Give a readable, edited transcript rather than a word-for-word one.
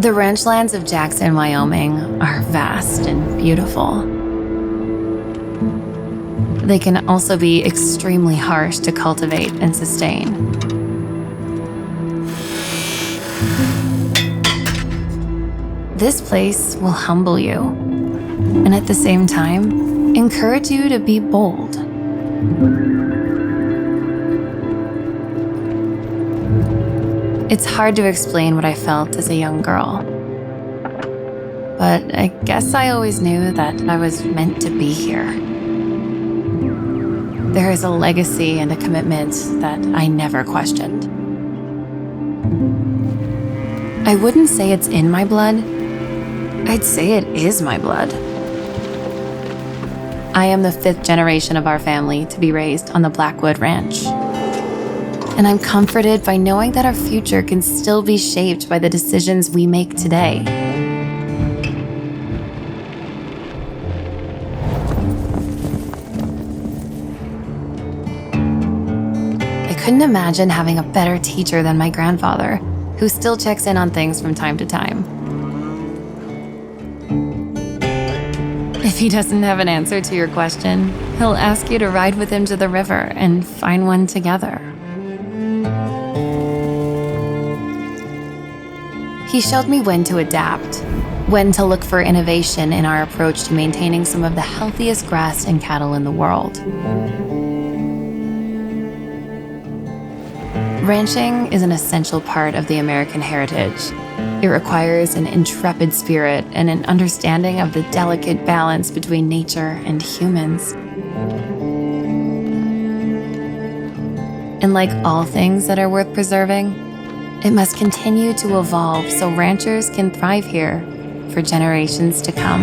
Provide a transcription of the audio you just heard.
The ranchlands of Jackson, Wyoming are vast and beautiful. They can also be extremely harsh to cultivate and sustain. This place will humble you, and at the same time, encourage you to be bold. It's hard to explain what I felt as a young girl, but I guess I always knew that I was meant to be here. There is a legacy and a commitment that I never questioned. I wouldn't say it's in my blood. I'd say it is my blood. I am the 5th generation of our family to be raised on the Blackwood Ranch. And I'm comforted by knowing that our future can still be shaped by the decisions we make today. I couldn't imagine having a better teacher than my grandfather, who still checks in on things from time to time. If he doesn't have an answer to your question, he'll ask you to ride with him to the river and find one together. He showed me when to adapt, when to look for innovation in our approach to maintaining some of the healthiest grass and cattle in the world. Ranching is an essential part of the American heritage. It requires an intrepid spirit and an understanding of the delicate balance between nature and humans. And like all things that are worth preserving, it must continue to evolve so ranchers can thrive here for generations to come.